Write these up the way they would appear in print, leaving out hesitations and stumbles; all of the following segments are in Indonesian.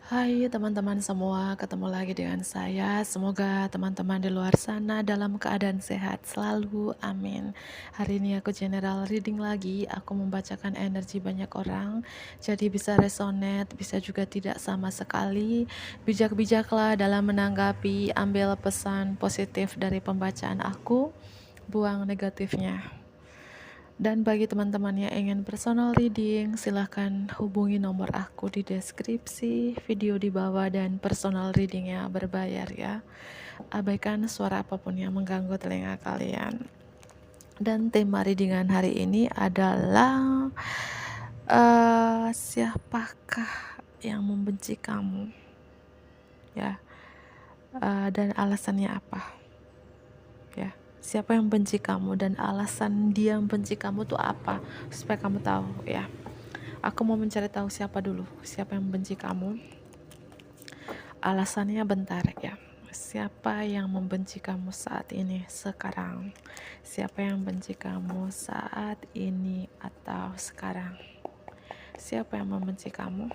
Hai teman-teman semua, ketemu lagi dengan saya. Semoga teman-teman di luar sana dalam keadaan sehat selalu, amin. Hari ini aku general reading lagi, aku membacakan energi banyak orang, jadi bisa resonate, bisa juga tidak sama sekali. Bijak-bijaklah dalam menanggapi, ambil pesan positif dari pembacaan aku, buang negatifnya. Dan bagi teman-teman yang ingin personal reading, silahkan hubungi nomor aku di deskripsi video di bawah, dan personal readingnya berbayar ya. Abaikan suara apapun yang mengganggu telinga kalian. Dan tema readingan hari ini adalah siapakah yang membenci kamu ya, dan alasannya apa ya. Siapa yang benci kamu dan alasan dia membenci kamu tuh apa, supaya kamu tahu ya. Aku mau mencari tahu siapa dulu, siapa yang membenci kamu. Alasannya bentar ya. Siapa yang membenci kamu saat ini, sekarang? Siapa yang membenci kamu saat ini atau sekarang? Siapa yang membenci kamu?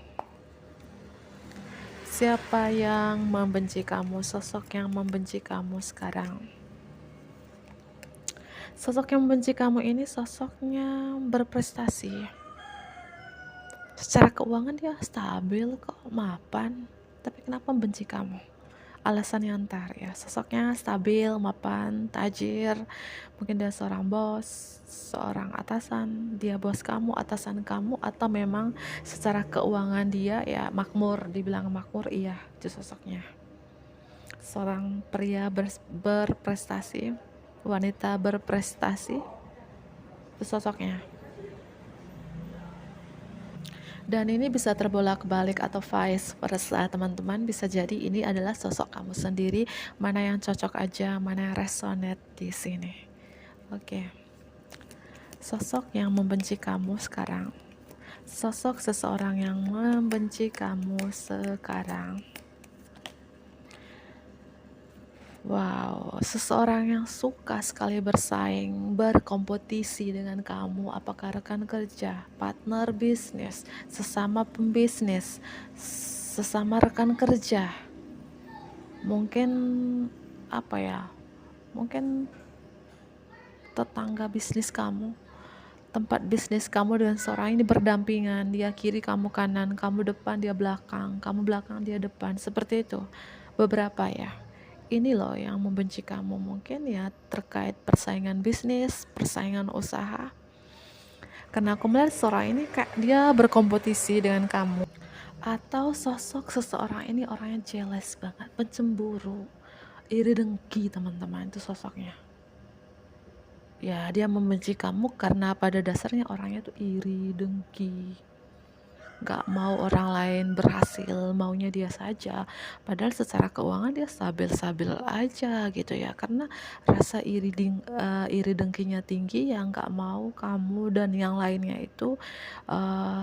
Siapa yang membenci kamu? Sosok yang membenci kamu sekarang. Sosok yang membenci kamu ini sosoknya berprestasi. Secara keuangan dia stabil kok, mapan. Tapi kenapa membenci kamu? Alasannya antar ya, sosoknya stabil, mapan, tajir, mungkin dia seorang bos, seorang atasan, dia bos kamu, atasan kamu, atau memang secara keuangan dia ya makmur, dibilang makmur, iya itu sosoknya. Seorang pria berprestasi, wanita berprestasi, itu sosoknya. Dan ini bisa terbolak-balik atau vice versa teman-teman, bisa jadi ini adalah sosok kamu sendiri, mana yang cocok aja, mana yang resonate di sini. Oke. Sosok yang membenci kamu sekarang. Sosok seseorang yang membenci kamu sekarang. Wow, seseorang yang suka sekali bersaing, berkompetisi dengan kamu, apakah rekan kerja, partner bisnis, sesama pembisnis, sesama rekan kerja. Mungkin apa ya? Mungkin tetangga bisnis kamu, tempat bisnis kamu dengan seorang ini berdampingan, dia kiri kamu kanan, kamu depan dia belakang, kamu belakang dia depan, seperti itu. Beberapa ya. Ini loh yang membenci kamu, mungkin ya terkait persaingan bisnis, persaingan usaha. Karena aku melihat seorang ini kayak dia berkompetisi dengan kamu. Atau sosok seseorang ini orangnya jealous banget, pencemburu, iri dengki teman-teman, itu sosoknya. Ya dia membenci kamu karena pada dasarnya orangnya tuh iri dengki, gak mau orang lain berhasil, maunya dia saja. Padahal secara keuangan dia stabil-stabil aja gitu ya, karena rasa iri dengkinya tinggi, yang gak mau kamu dan yang lainnya itu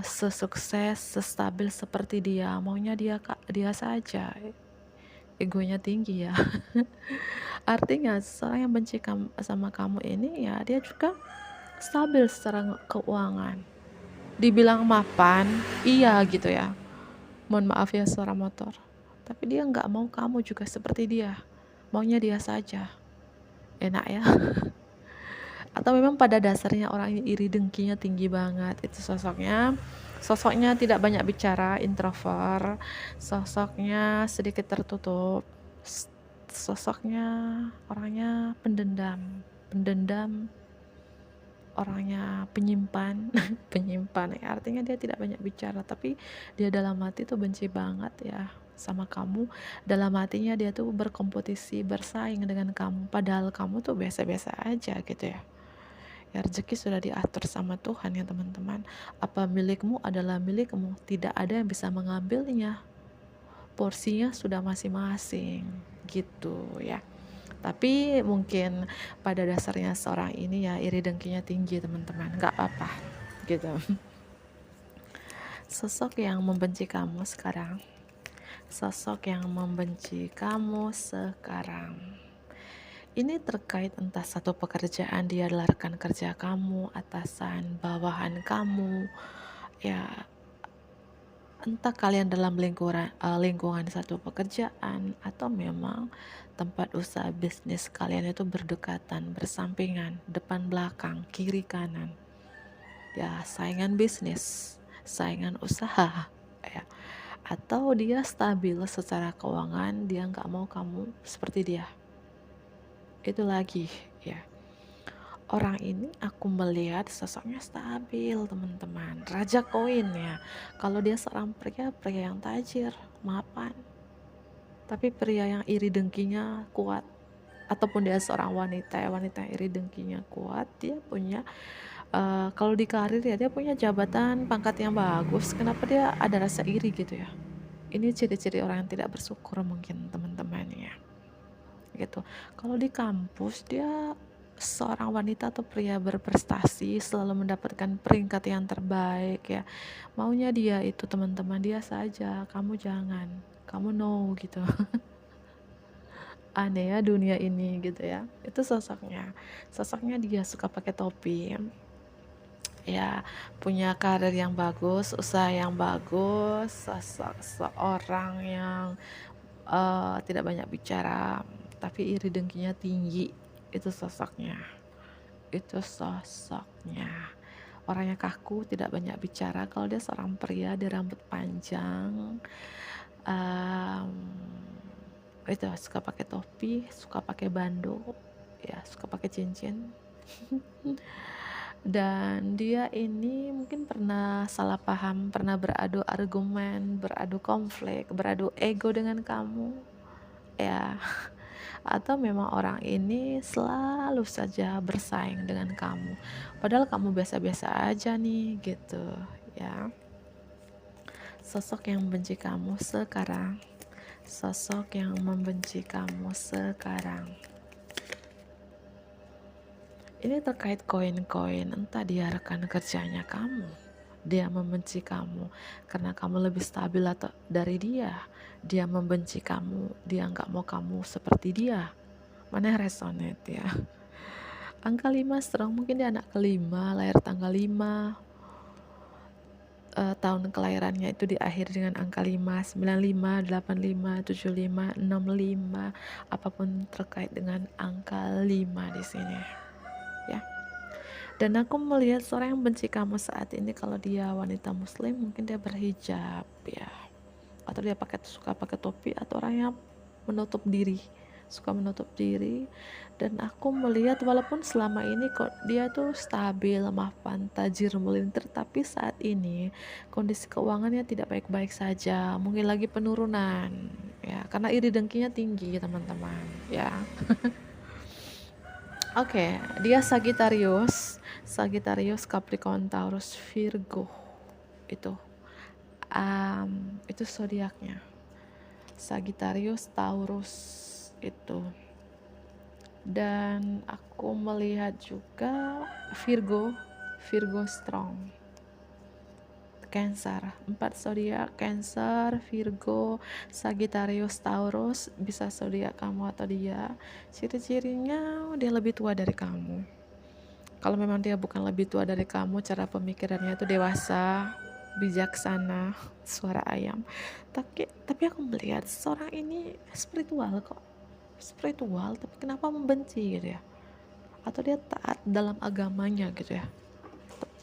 sesukses, sestabil seperti dia. Maunya dia saja, egonya tinggi ya. Artinya seorang yang benci sama kamu ini ya dia juga stabil secara keuangan. Dibilang mapan, iya gitu ya. Mohon maaf ya suara motor. Tapi dia nggak mau kamu juga seperti dia. Maunya dia saja. Enak ya. Atau memang pada dasarnya orang ini iri dengkinya tinggi banget. Itu sosoknya. Sosoknya tidak banyak bicara, introvert. Sosoknya sedikit tertutup. Sosoknya orangnya pendendam, orangnya penyimpan. Penyimpan ya, artinya dia tidak banyak bicara, tapi dia dalam hati tuh benci banget ya sama kamu. Dalam hatinya dia tuh berkompetisi, bersaing dengan kamu, padahal kamu tuh biasa-biasa aja gitu ya. Ya rezeki sudah diatur sama Tuhan ya teman-teman. Apa milikmu adalah milikmu, tidak ada yang bisa mengambilnya. Porsinya sudah masing-masing gitu ya. Tapi mungkin pada dasarnya seorang ini ya iri dengkinya tinggi teman-teman, gak apa-apa gitu. Sosok yang membenci kamu sekarang. Sosok yang membenci kamu sekarang. Ini terkait entah satu pekerjaan, dia adalah rekan kerja kamu, atasan, bawahan kamu, ya entah kalian dalam lingkungan satu pekerjaan atau memang tempat usaha bisnis kalian itu berdekatan, bersampingan, depan belakang, kiri kanan. Ya, saingan bisnis, saingan usaha, ya. Atau dia stabil secara keuangan, dia nggak mau kamu seperti dia. Itu lagi, ya. Orang ini aku melihat sosoknya stabil, teman-teman. Raja koin ya. Kalau dia seorang pria, pria yang tajir, mapan. Tapi pria yang iri dengkinya kuat. Ataupun dia seorang wanita, wanita yang iri dengkinya kuat, dia punya kalau di karir ya dia punya jabatan, pangkat yang bagus. Kenapa dia ada rasa iri gitu ya? Ini ciri-ciri orang yang tidak bersyukur mungkin, teman-teman ya. Gitu. Kalau di kampus dia seorang wanita atau pria berprestasi, selalu mendapatkan peringkat yang terbaik ya. Maunya dia itu, teman-teman, dia saja, kamu jangan, kamu no gitu. Aneh ya dunia ini gitu ya. Itu sosoknya dia suka pakai topi ya, punya karir yang bagus, usaha yang bagus, sosok seorang yang tidak banyak bicara tapi iri dengkinya tinggi. Itu sosoknya. Orangnya kaku, tidak banyak bicara. Kalau dia seorang pria, dia rambut panjang, itu suka pakai topi, suka pakai bando, ya, suka pakai cincin. Dan dia ini mungkin pernah salah paham, pernah beradu argumen, beradu konflik, beradu ego dengan kamu, ya. Atau memang orang ini selalu saja bersaing dengan kamu, padahal kamu biasa-biasa aja nih gitu ya. Sosok yang membenci kamu sekarang, sosok yang membenci kamu sekarang. Ini terkait koin-koin, entah dia rekan kerjanya kamu, dia membenci kamu karena kamu lebih stabil atau dari dia membenci kamu, dia nggak mau kamu seperti dia. Mana yang resonate ya? Angka 5 strong, mungkin dia anak kelima, lahir tanggal 5, tahun kelahirannya itu diakhiri dengan angka 5, 95, 85, 75, 65, apapun terkait dengan angka 5 di sini ya. Dan aku melihat seorang yang benci kamu saat ini, kalau dia wanita muslim mungkin dia berhijab ya, atau dia suka pakai topi, atau orang yang suka menutup diri. Dan aku melihat walaupun selama ini kok dia tuh stabil, mapan, tajir, melintir, tapi saat ini kondisi keuangannya tidak baik-baik saja, mungkin lagi penurunan ya, karena iri dengkinya tinggi, teman-teman ya. Oke, dia Sagittarius, Capricorn, Taurus, Virgo. Itu zodiaknya. Sagittarius, Taurus itu. Dan aku melihat juga Virgo strong. Cancer, 4 zodiak, Cancer, Virgo, Sagittarius, Taurus, bisa zodiak kamu atau dia. Ciri-cirinya dia lebih tua dari kamu. Kalau memang dia bukan lebih tua dari kamu, cara pemikirannya itu dewasa, bijaksana, suara ayam. Tapi aku melihat seorang ini spiritual kok. Spiritual, tapi kenapa membenci gitu ya? Atau dia taat dalam agamanya gitu ya?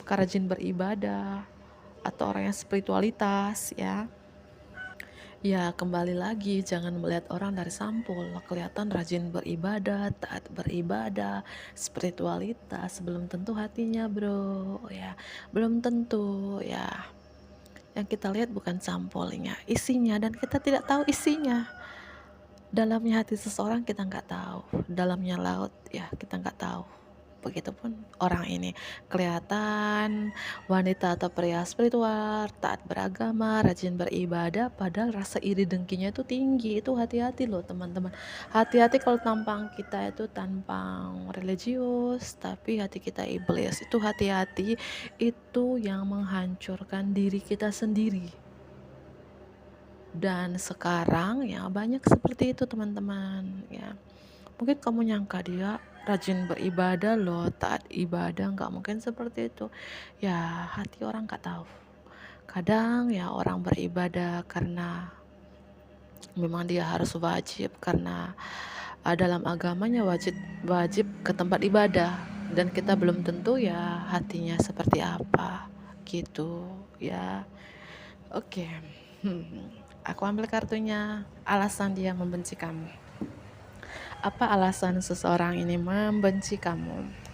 Rajin beribadah, atau orang yang spiritualitas ya. Ya, kembali lagi, jangan melihat orang dari sampul. Kelihatan rajin beribadah, taat beribadah, spiritualitas, belum tentu hatinya, bro ya. Belum tentu ya. Yang kita lihat bukan sampulnya, isinya, dan kita tidak tahu isinya. Dalamnya hati seseorang kita nggak tahu, dalamnya laut ya kita nggak tahu. Begitupun orang ini, kelihatan wanita atau pria spiritual, taat beragama, rajin beribadah, padahal rasa iri dengkinya itu tinggi. Itu hati-hati loh, teman-teman. Hati-hati kalau tampang kita itu tampang religius tapi hati kita iblis. Itu hati-hati, itu yang menghancurkan diri kita sendiri. Dan sekarang ya banyak seperti itu, teman-teman ya. Mungkin kamu nyangka dia rajin beribadah loh, taat ibadah, nggak mungkin seperti itu ya. Hati orang nggak tahu, Kadang ya orang beribadah karena memang dia harus wajib, karena dalam agamanya wajib wajib ke tempat ibadah, dan kita belum tentu ya hatinya seperti apa gitu ya. Oke. Aku ambil kartunya. Alasan dia membenci kamu. Apa alasan seseorang ini membenci kamu?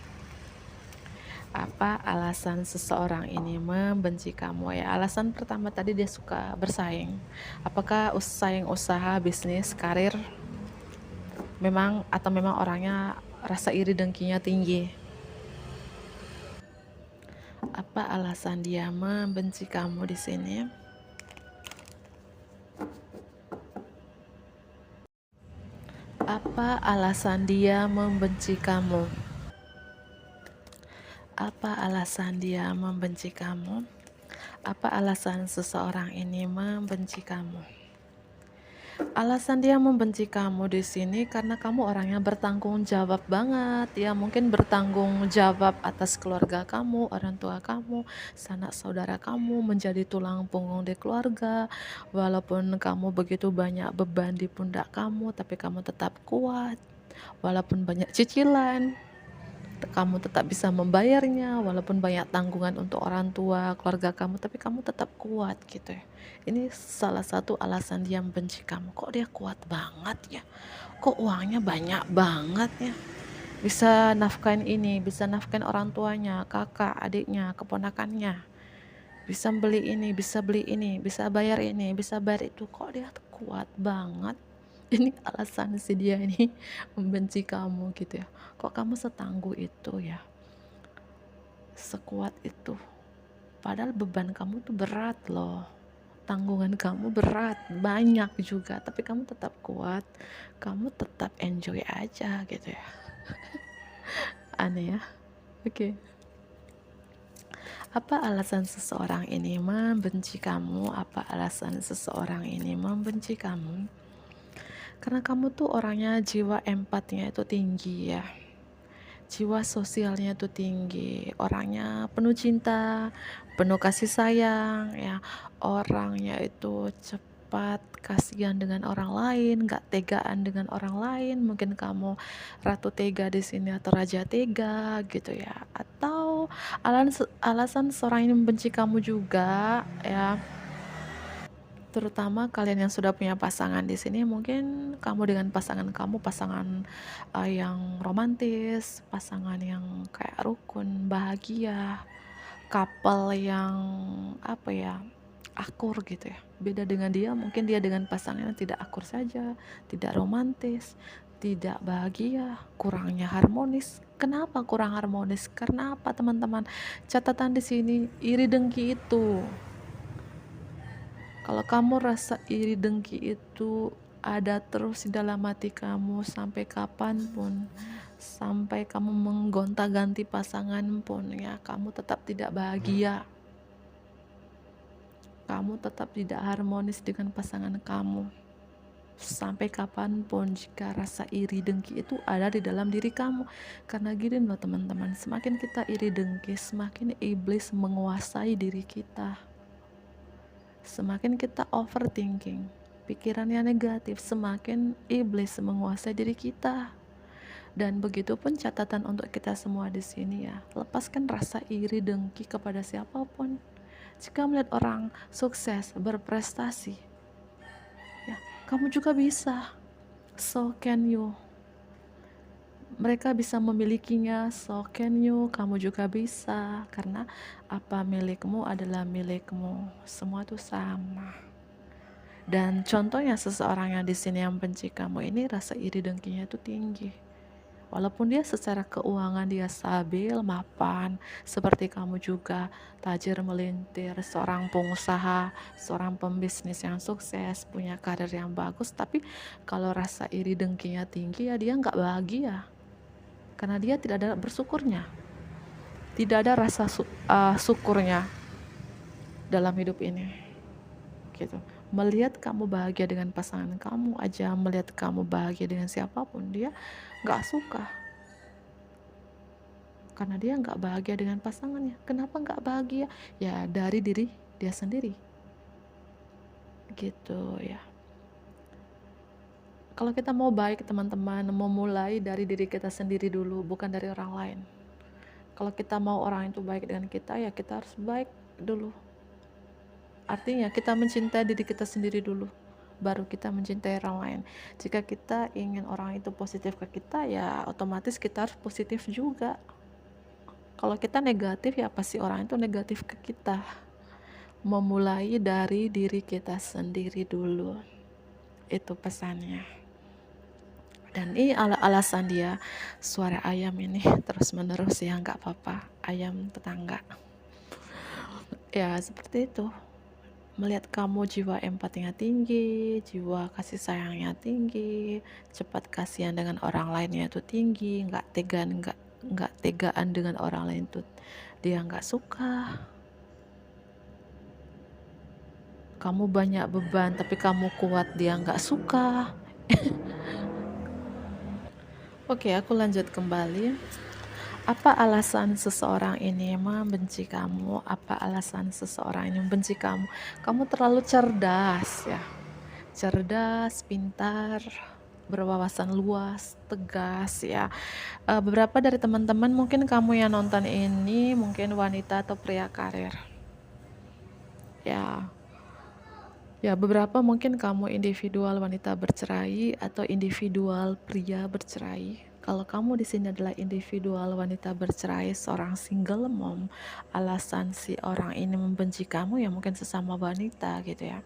Apa alasan seseorang ini membenci kamu? Ya, alasan pertama tadi dia suka bersaing. Apakah saing usaha, bisnis, karir? Memang orangnya rasa iri dengkinya tinggi. Apa alasan dia membenci kamu di sini? Apa alasan dia membenci kamu? Apa alasan dia membenci kamu? Apa alasan seseorang ini membenci kamu? Alasan dia membenci kamu di sini karena kamu orangnya bertanggung jawab banget. Ya, mungkin bertanggung jawab atas keluarga kamu, orang tua kamu, sanak saudara kamu, menjadi tulang punggung di keluarga. Walaupun kamu begitu banyak beban di pundak kamu, tapi kamu tetap kuat. Walaupun banyak cicilan, kamu tetap bisa membayarnya, walaupun banyak tanggungan untuk orang tua, keluarga kamu, tapi kamu tetap kuat gitu ya. Ini salah satu alasan dia membenci kamu. Kok dia kuat banget ya? Kok uangnya banyak banget ya? Bisa nafkahin ini, bisa nafkahin orang tuanya, kakak, adiknya, keponakannya. Bisa beli ini, bisa beli ini, bisa bayar ini, bisa bayar itu. Kok dia kuat banget? Ini alasan si dia ini membenci kamu gitu ya. Kok kamu setangguh itu ya, sekuat itu, padahal beban kamu tuh berat loh, tanggungan kamu berat, banyak juga, tapi kamu tetap kuat, kamu tetap enjoy aja gitu ya. Aneh ya. Oke. Apa alasan seseorang ini membenci kamu? Apa alasan seseorang ini membenci kamu? Karena kamu tuh orangnya jiwa empatnya itu tinggi ya, jiwa sosialnya tuh tinggi, orangnya penuh cinta, penuh kasih sayang ya, orangnya itu cepat kasihan dengan orang lain, gak tegaan dengan orang lain. Mungkin kamu ratu tega di sini atau raja tega gitu ya, atau alasan seorang ini membenci kamu juga ya, terutama kalian yang sudah punya pasangan di sini. Mungkin kamu dengan pasangan kamu pasangan yang romantis, pasangan yang kayak rukun, bahagia, couple yang apa ya, akur gitu ya. Beda dengan dia, mungkin dia dengan pasangannya tidak akur saja, tidak romantis, tidak bahagia, kurangnya harmonis. Kenapa kurang harmonis? Karena apa teman-teman? Catatan di sini, iri dengki itu. Kalau kamu rasa iri dengki itu ada terus di dalam hati kamu sampai kapanpun, sampai kamu menggonta-ganti pasangan pun ya, kamu tetap tidak bahagia, kamu tetap tidak harmonis dengan pasangan kamu. Sampai kapanpun jika rasa iri dengki itu ada di dalam diri kamu. Karena gini loh teman-teman, semakin kita iri dengki, semakin iblis menguasai diri kita. Semakin kita overthinking, pikirannya negatif, semakin iblis menguasai diri kita. Dan begitu pun catatan untuk kita semua di sini ya. Lepaskan rasa iri dengki kepada siapapun. Jika melihat orang sukses, berprestasi, ya, kamu juga bisa. So can you. Mereka bisa memilikinya, so can you. Kamu juga bisa, karena apa milikmu adalah milikmu. Semua itu sama. Dan contohnya seseorang yang di sini yang benci kamu ini, rasa iri dengkinya itu tinggi. Walaupun dia secara keuangan dia stabil, mapan, seperti kamu juga, tajir melintir, seorang pengusaha, seorang pembisnis yang sukses, punya karir yang bagus, tapi kalau rasa iri dengkinya tinggi ya dia nggak bahagia. Karena dia tidak ada bersyukurnya, tidak ada rasa syukurnya dalam hidup ini gitu. Melihat kamu bahagia dengan pasangan kamu aja, melihat kamu bahagia dengan siapapun, dia gak suka. Karena dia gak bahagia dengan pasangannya. Kenapa gak bahagia? Ya dari diri dia sendiri gitu ya. Kalau kita mau baik teman-teman, memulai dari diri kita sendiri dulu, bukan dari orang lain. Kalau kita mau orang itu baik dengan kita, ya kita harus baik dulu. Artinya kita mencintai diri kita sendiri dulu, baru kita mencintai orang lain. Jika kita ingin orang itu positif ke kita, ya otomatis kita harus positif juga. Kalau kita negatif, ya pasti orang itu negatif ke kita. Memulai dari diri kita sendiri dulu, itu pesannya. Dan ini alasan dia suara ayam ini terus menerus, ya nggak apa-apa, ayam tetangga ya seperti itu. Melihat kamu jiwa empatinya tinggi, jiwa kasih sayangnya tinggi, cepat kasihan dengan orang lainnya itu tinggi, nggak tegaan dengan orang lain tuh dia nggak suka. Kamu banyak beban tapi kamu kuat, dia nggak suka. Oke, aku lanjut kembali. Apa alasan seseorang ini membenci kamu? Apa alasan seseorang ini membenci kamu? Kamu terlalu cerdas ya. Cerdas, pintar, berwawasan luas, tegas ya. Beberapa dari teman-teman mungkin kamu yang nonton ini mungkin wanita atau pria karir. Ya, beberapa mungkin kamu individual wanita bercerai atau individual pria bercerai. Kalau kamu di sini adalah individual wanita bercerai, seorang single mom, alasan si orang ini membenci kamu ya mungkin sesama wanita gitu ya.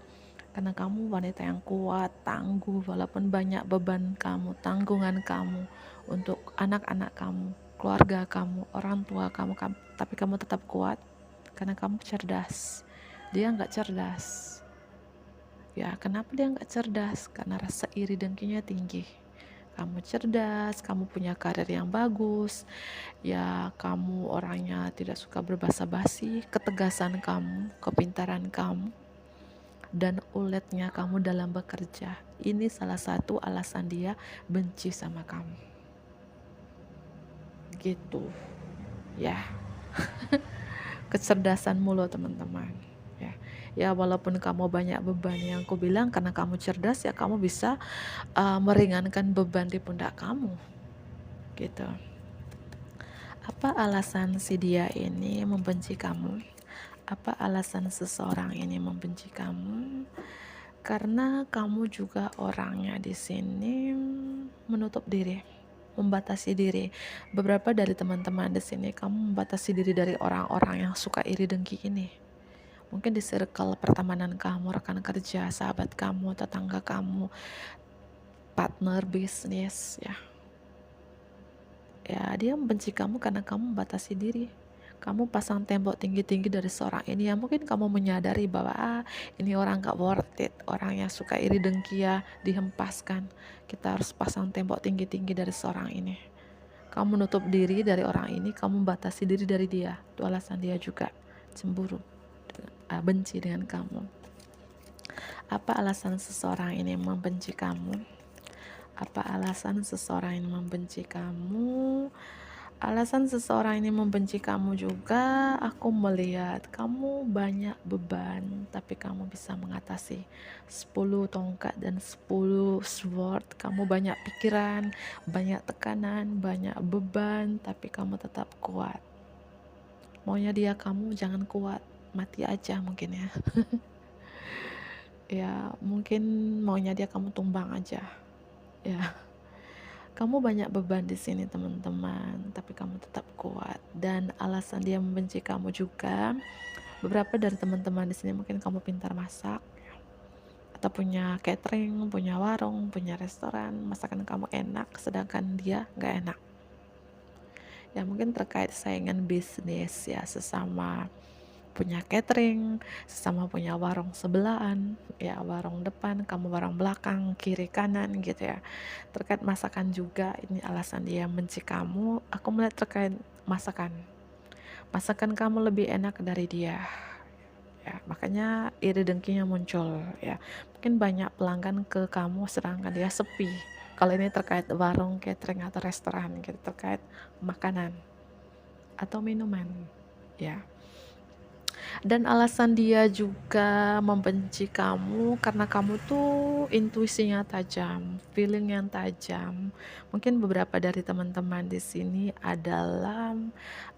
Karena kamu wanita yang kuat, tangguh, walaupun banyak beban kamu, tanggungan kamu untuk anak-anak kamu, keluarga kamu, orang tua kamu, tapi kamu tetap kuat karena kamu cerdas. Dia nggak cerdas. Ya, kenapa dia nggak cerdas? Karena rasa iri dengkinya tinggi. Kamu cerdas, kamu punya karir yang bagus, ya kamu orangnya tidak suka berbasa-basi, ketegasan kamu, kepintaran kamu, dan uletnya kamu dalam bekerja. Ini salah satu alasan dia benci sama kamu. Gitu, ya. Kecerdasanmu loh teman-teman. Ya walaupun kamu banyak beban, yang aku bilang karena kamu cerdas ya kamu bisa meringankan beban di pundak kamu gitu. Apa alasan si dia ini membenci kamu? Apa alasan seseorang ini membenci kamu? Karena kamu juga orangnya di sini menutup diri, membatasi diri. Beberapa dari teman-teman di sini kamu membatasi diri dari orang-orang yang suka iri dengki ini. Mungkin di circle pertemanan kamu, rekan kerja, sahabat kamu, tetangga kamu, partner bisnis ya. Ya, dia membenci kamu karena kamu membatasi diri. Kamu pasang tembok tinggi-tinggi dari seorang ini, ya mungkin kamu menyadari bahwa ini orang gak worth it, orang yang suka iri dengki ya dihempaskan. Kita harus pasang tembok tinggi-tinggi dari seorang ini. Kamu menutup diri dari orang ini, kamu membatasi diri dari dia. Itu alasan dia juga cemburu, benci dengan kamu. Apa alasan seseorang ini membenci kamu? Apa alasan seseorang ini membenci kamu? Alasan seseorang ini membenci kamu juga, aku melihat kamu banyak beban, tapi kamu bisa mengatasi 10 tongkat dan 10 sword. Kamu banyak pikiran, banyak tekanan, banyak beban, tapi kamu tetap kuat. Maunya dia kamu jangan kuat, mati aja mungkin ya. Ya mungkin maunya dia kamu tumbang aja. Ya, kamu banyak beban di sini teman-teman, tapi kamu tetap kuat. Dan alasan dia membenci kamu juga, beberapa dari teman-teman di sini mungkin kamu pintar masak, atau punya catering, punya warung, punya restoran, masakan kamu enak, sedangkan dia nggak enak. Ya mungkin terkait saingan bisnis ya, sesama punya catering, sesama punya warung sebelahan, ya warung depan, kamu warung belakang, kiri kanan gitu ya. Terkait masakan juga, ini alasan dia benci kamu. Aku melihat terkait masakan kamu lebih enak dari dia. Ya, makanya iri dengkinya muncul ya. Mungkin banyak pelanggan ke kamu sedangkan dia sepi. Kalau ini terkait warung, catering atau restoran gitu, terkait makanan atau minuman ya. Dan alasan dia juga membenci kamu karena kamu tuh intuisinya tajam, feeling yang tajam. Mungkin beberapa dari teman-teman di sini adalah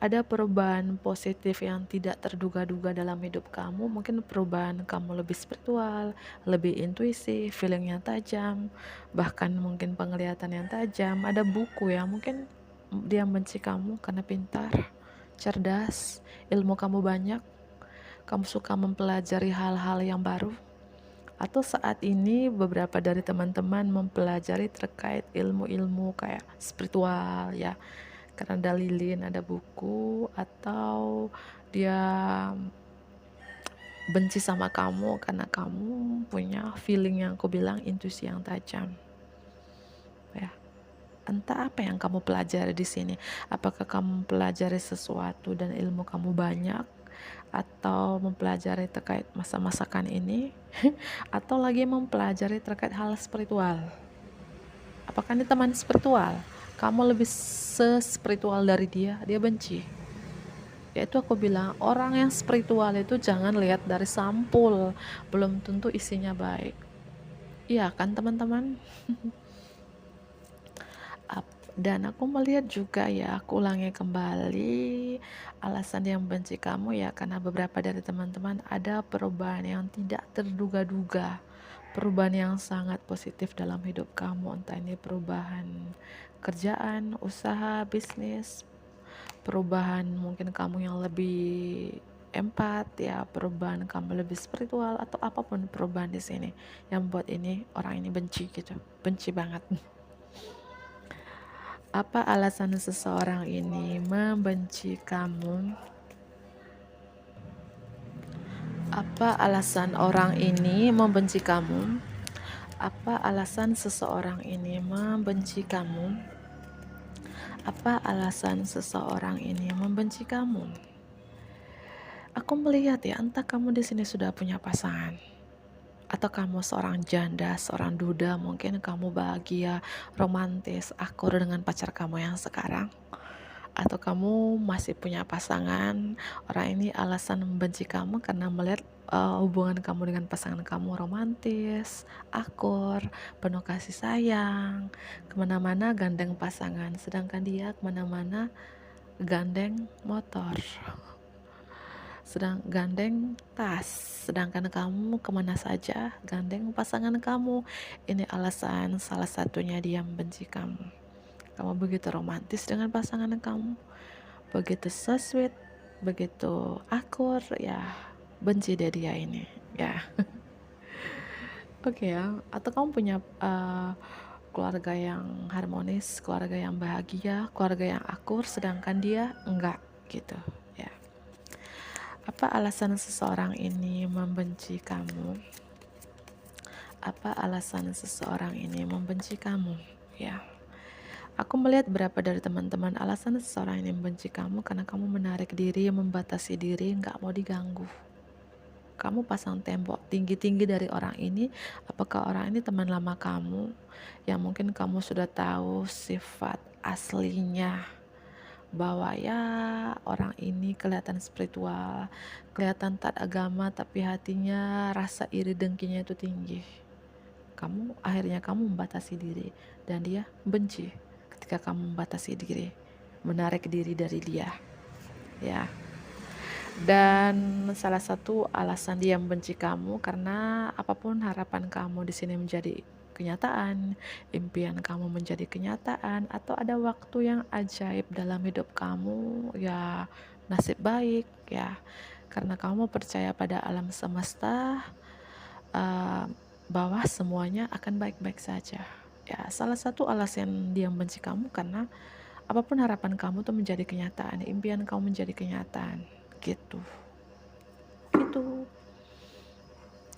ada perubahan positif yang tidak terduga-duga dalam hidup kamu. Mungkin perubahan kamu lebih spiritual, lebih intuisi, feelingnya tajam, bahkan mungkin penglihatan yang tajam. Ada buku ya, mungkin dia membenci kamu karena pintar, cerdas, ilmu kamu banyak, kamu suka mempelajari hal-hal yang baru, atau saat ini beberapa dari teman-teman mempelajari terkait ilmu-ilmu kayak spiritual ya, karena ada lilin, ada buku, atau dia benci sama kamu karena kamu punya feeling yang aku bilang intuisi yang tajam ya. Entah apa yang kamu pelajari di sini. Apakah kamu pelajari sesuatu dan ilmu kamu banyak, atau mempelajari terkait masa-masakan ini, atau lagi mempelajari terkait hal spiritual. Apakah ini teman spiritual? Kamu lebih spiritual dari dia, dia benci. Yaitu aku bilang, orang yang spiritual itu jangan lihat dari sampul, belum tentu isinya baik. Iya kan teman-teman? Dan aku melihat juga ya, aku ulangi kembali, alasan yang benci kamu ya karena beberapa dari teman-teman ada perubahan yang tidak terduga-duga, perubahan yang sangat positif dalam hidup kamu, entah ini perubahan kerjaan, usaha, bisnis, perubahan mungkin kamu yang lebih empat ya, perubahan kamu lebih spiritual, atau apapun perubahan di sini yang buat ini orang ini benci gitu, benci banget. Apa alasan seseorang ini membenci kamu? Apa alasan orang ini membenci kamu? Apa alasan seseorang ini membenci kamu? Apa alasan seseorang ini membenci kamu? Aku melihat ya, entah kamu di sini sudah punya pasangan, atau kamu seorang janda, seorang duda, mungkin kamu bahagia, romantis, akur dengan pacar kamu yang sekarang, atau kamu masih punya pasangan. Orang ini alasan membenci kamu karena melihat hubungan kamu dengan pasangan kamu romantis, akur, penuh kasih sayang, kemana-mana gandeng pasangan, sedangkan dia kemana-mana gandeng motor, sedang gandeng tas, sedangkan kamu kemana saja gandeng pasangan kamu. Ini alasan salah satunya dia membenci kamu. Kamu begitu romantis dengan pasangan kamu, begitu so sweet, begitu akur ya, benci dia ini ya. Oke ya, atau kamu punya keluarga yang harmonis, keluarga yang bahagia, keluarga yang akur, sedangkan dia enggak gitu ya. Apa alasan seseorang ini membenci kamu? Apa alasan seseorang ini membenci kamu ya? Aku melihat berapa dari teman-teman alasan seseorang ini membenci kamu karena kamu menarik diri, membatasi diri, nggak mau diganggu. Kamu pasang tembok tinggi-tinggi dari orang ini. Apakah orang ini teman lama kamu yang mungkin kamu sudah tahu sifat aslinya, bahwa ya orang ini kelihatan spiritual, kelihatan taat agama, tapi hatinya rasa iri dengkinya itu tinggi. Akhirnya kamu membatasi diri dan dia benci ketika kamu membatasi diri, menarik diri dari dia ya. Dan salah satu alasan dia membenci kamu karena apapun harapan kamu di sini menjadi kenyataan, impian kamu menjadi kenyataan, atau ada waktu yang ajaib dalam hidup kamu ya, nasib baik ya, karena kamu percaya pada alam semesta, uh, bahwa semuanya akan baik-baik saja ya. Salah satu alasan dia membenci kamu karena apapun harapan kamu tuh menjadi kenyataan, impian kamu menjadi kenyataan gitu.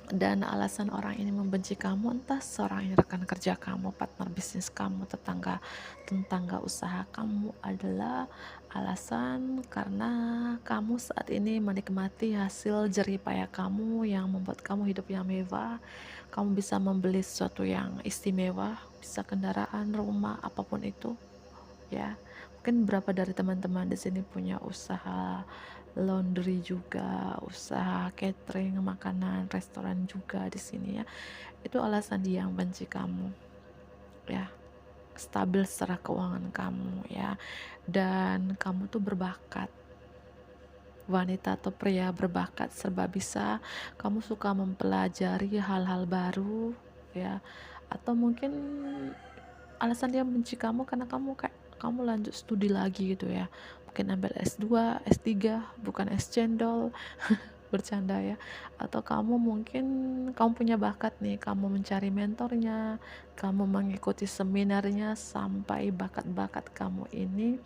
Dan alasan orang ini membenci kamu, entah seorang rekan kerja kamu, partner bisnis kamu, tetangga usaha kamu, adalah alasan karena kamu saat ini menikmati hasil jerih payah kamu yang membuat kamu hidup yang mewah. Kamu bisa membeli sesuatu yang istimewa, bisa kendaraan, rumah, apapun itu ya, Mungkin beberapa dari teman-teman di sini punya usaha laundry juga, usaha catering, makanan, restoran juga di sini ya. Itu alasan dia yang benci kamu ya, stabil secara keuangan kamu ya. Dan kamu tuh berbakat, wanita atau pria berbakat, serba bisa. Kamu suka mempelajari hal-hal baru ya, atau mungkin alasan dia benci kamu karena kamu kayak kamu lanjut studi lagi gitu ya, mungkin ambil S2, S3, bukan es cendol. Bercanda ya. Atau kamu mungkin kamu punya bakat nih, kamu mencari mentornya, kamu mengikuti seminarnya sampai bakat-bakat kamu ini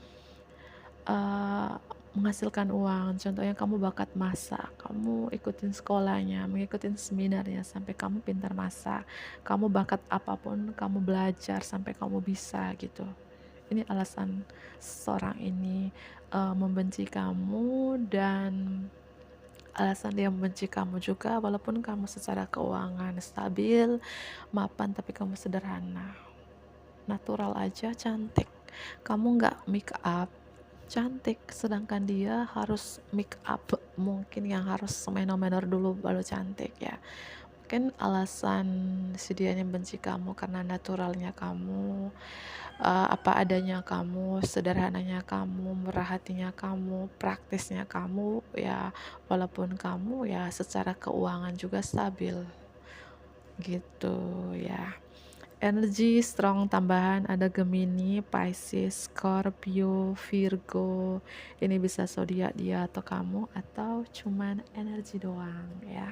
uh, menghasilkan uang. Contohnya kamu bakat masak, kamu ikutin sekolahnya, mengikuti seminarnya sampai kamu pintar masak. Kamu bakat apapun, kamu belajar sampai kamu bisa gitu. Ini alasan seorang ini membenci kamu, dan alasan dia membenci kamu juga walaupun kamu secara keuangan stabil, mapan, tapi kamu sederhana, natural aja, cantik. Kamu nggak make up, cantik, sedangkan dia harus make up, mungkin yang harus menor-menor dulu baru cantik ya. Mungkin alasan si dia yang benci kamu karena naturalnya kamu, apa adanya kamu, sederhananya kamu, murah hatinya kamu, praktisnya kamu ya, walaupun kamu ya secara keuangan juga stabil gitu ya. Energi strong tambahan ada Gemini, Pisces, Scorpio, Virgo. Ini bisa zodiak dia atau kamu, atau cuman energi doang ya.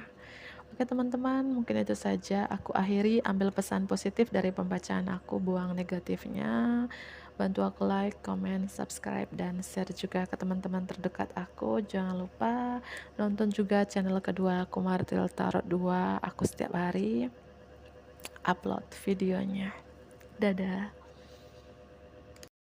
Oke teman-teman, mungkin itu saja aku akhiri. Ambil pesan positif dari pembacaan aku, buang negatifnya. Bantu aku like, comment, subscribe, dan share juga ke teman-teman terdekat aku. Jangan lupa nonton juga channel kedua aku, Martil Tarot 2. Aku setiap hari upload videonya. Dadah.